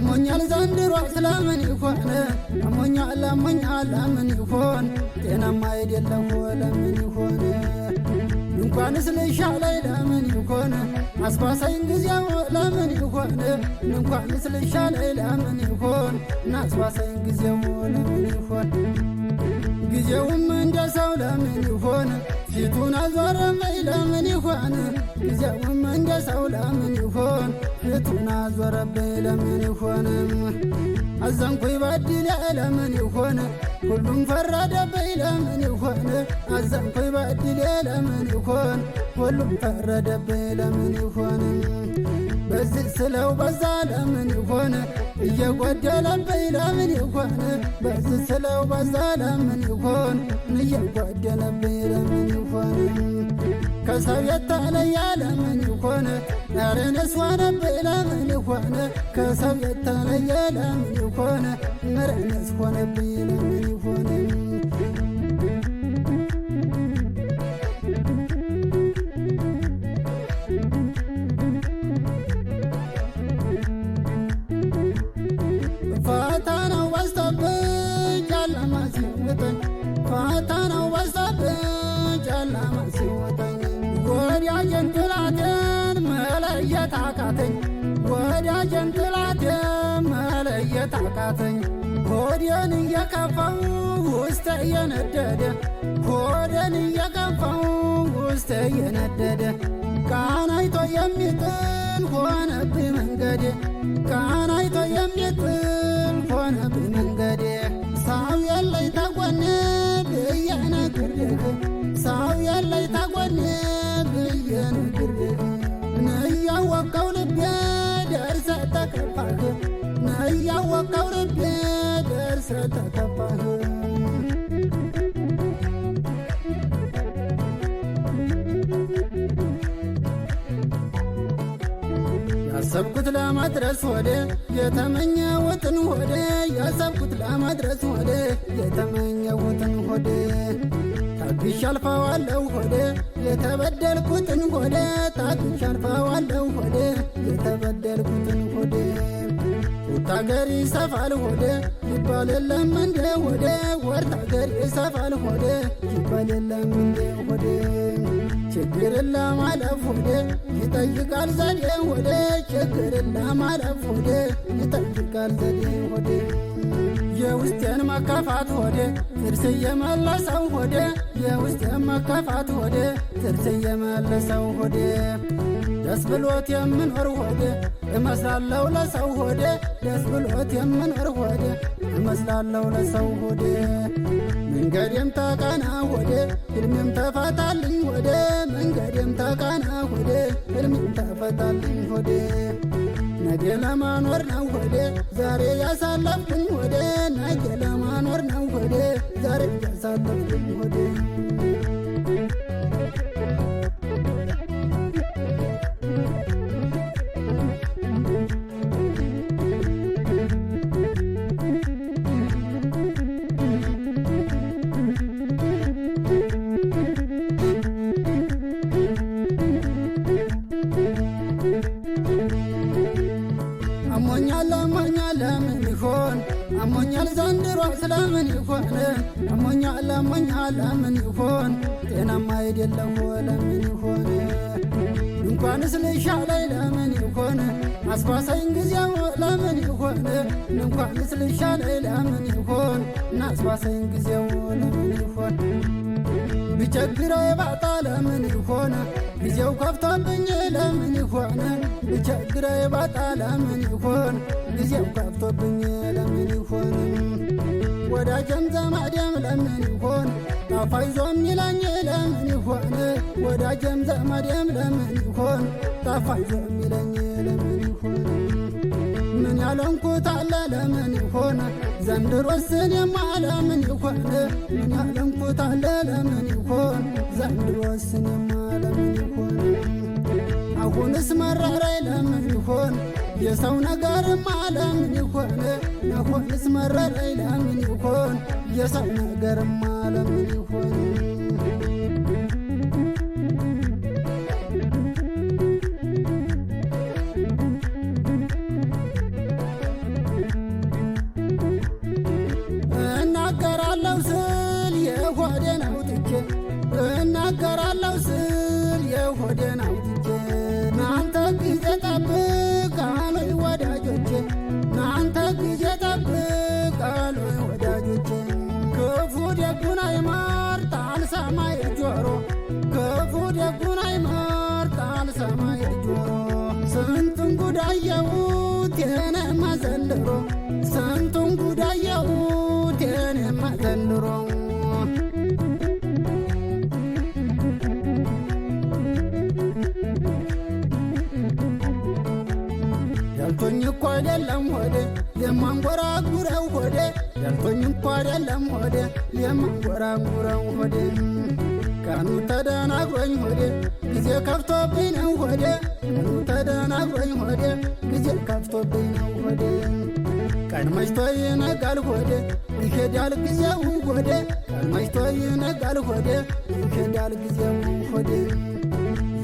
አሞኛል ዘንድሮ ስለምን ይሆን አሞኛል ለምን ይሆን ጤናማ አይደለሁ ለምን ይሆን እንኳንስ ልሻለኝ ለምን ይሆን አስባሳኝ ጊዜው ለምን ይሆን እንኳንስ ልሻለኝ ለምን ይሆን አስባሳኝ ጊዜው ለምን ይሆን ጊዜውም እንደ ሰው ለምን ይሆን ፊቱን አዞረብኝ ለምን ይሆን ጊዜውም እንደ ሰው ለምን ይሆን ፊቱን አዞረብኝ ለምን ይሆን አዘንኩኝ በድሌ ለምን ይሆን ሁሉም ፈረደብኝ ለምን ይሆን አዘንኩኝ በድሌ ለምን ይሆን ሁሉም ፈረደብኝ ለምን ይሆን በዚህ ስለው በዛ ለምን ይሆን እየጎደለብኝ ለምን ይሆን በዚህ ስለው በዛ ለምን ይሆን እየጎደለብኝ ለምን ይሆን ከሰው የተለየ ለምን ይሆን ነርንስ ሆነብኝ ለምን ይሆን ከሰው የተለየ ለምን ይሆን ነርንስ ሆነብኝ ለምን ይሆን ፈተናው በዝቶብኝ ጨለማ ሲውጠኝ ፈተናው በዝቶብኝ ጨለማ ሲውጠኝ ወዳጄን ጥላቴን መለየት አቃተኝ ወዳጄን ጥላቴን መለየት አቃተኝ ሆዴን እየከፋው ውስጤ እየነደደ ሆዴን እየከፋው ውስጤ እየነደደ ቃን አይቶ የሚጥል ሆነብኝ መንገዴ ቃን አይቶ የሚጥል ሆነብኝ መንገዴ ሰው የለኝ ተጎኔ ብዬ ነግሬህ ሰው የለኝ ተጎኔ ብዬ ነግሬህ እያወቀው ልቤ ደርሰህ ተከፋህ እያወቀው ልቤ ደርሰህ ተከፋህ ያሰብኩት ለማድረስ ወደ የተመኘሁትን ወደ ያሰብኩት ለማድረስ ወደ የተመኘሁትን ወደ ታግሼ አልፈዋለሁ ወደ የተበደልኩትን ወደ ታግሼ አልፈዋለሁ ወደ የተበደልኩትን ወደ ወርታገር ይሰፋል ወደ ይባል የለም እንደ ወደ ወርታገር ይሰፋል ወደ ይባል የለም እንደ ወደ ችግርን ለማለፍ ወደ ይጠይቃል ዘዴ ወደ ችግርን ለማለፍ ወደ ይጠይቃል ዘዴ ወደ የውስጤን መከፋት ወደ ጥርስ እየመለሰው ወደ የውስጤን መከፋት ወደ ጥርስ እየመለሰው ወደ ደስ ብሎት የምኖር ወደ እመስላለሁ ለሰው ወደ ደስ ብሎት የምኖር ወደ እመስላለሁ ለሰው ወደ መንገዴም ተቃና ወደ ሕልሜም ተፈታልኝ ወደ መንገዴም ተቃና ወደ ሕልሜም ተፈታልኝ ወደ ነገ ለማኖር ነው ወደ ዛሬ ያሳለፍኩኝ ወደ ነገ ለማኖር ነው ወደ ዛሬ ያሳለፍኩኝ ወደ አሞኛል ለምን ይሆን አሞኛል ዘንድሮ ስለምን ይሆን አሞኛል ለምን ይሆን ጤናማ አይደለሁ ለምን ይሆን እንኳንስ ልሻለኝ ለምን ይሆን አስባሳኝ ጊዜው ለምን ይሆን እንኳንስ ልሻለኝ ለምን ይሆን አስባሳኝ ጊዜው ለምን ይሆን ቢቸግረኝ ባጣ ለምን ይሆን ጊዜው ከፍቶብኝ ለምን ይሆን ቢቸግረኝ ባጣ ለምን ይሆን ጊዜው ከፍቶብኝ ለምን ይሆን ወዳጄም ዘመዴም ለምን ይሆን ጠፋኝ ዞም ይለኝ ለምን ይሆን ወዳጄም ዘመዴም ለምን ይሆን ጠፋኝ ዞም ይለኝ ለምን ይሆን ምን ያለንኩት አለ ለምን ይሆን ዘንድሮስ እኔማ ለምን ይሆን ምን ያለንኩት አለ ለምን ይሆን ዘንድሮስ እኔማ ለምን ይሆን አሁንስ መረረኝ ለምን ይሆን የሰው ነገርማ ለምን ይሆን አሁንስ መረረኝ ለምን ይሆን የሰው ነገርማ ለምን ይሆን ሰማይ ጆሮ ክፉ ደጉን አይመርጣል ሰማይ ጆሮ ስንቱን ጉዳየሁት የኔማ ዘንድሮ ስንቱን ጉዳየሁት የኔማ ዘንድሮ ደልቶኝ እኮ አይደለም ሆዴ የማንጎራጉረው ሆዴ ደልቶኝ እኮ አይደለም ሆዴ የማንጎራጉረው ሆዴ ቀኑ ተደናግሮኝ ሆዴ ጊዜ ከፍቶብኝ ነው ሆዴ ቀኑ ተደናግሮኝ ሆዴ ጊዜ ከፍቶብኝ ነው ሆዴ ቀን መሽቶ ይነጋል ሆዴ ይሄዳል ጊዜው ሆዴ ቀን መሽቶ ይነጋል ሆዴ ይሄዳል ጊዜው ሆዴ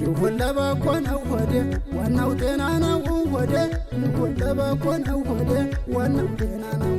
ይሁን ለበጎ ነው ሆዴ ዋናው ጤና ነው ሆዴ ይሁን ለበጎ ነው ሆዴ ዋናው ጤና ነው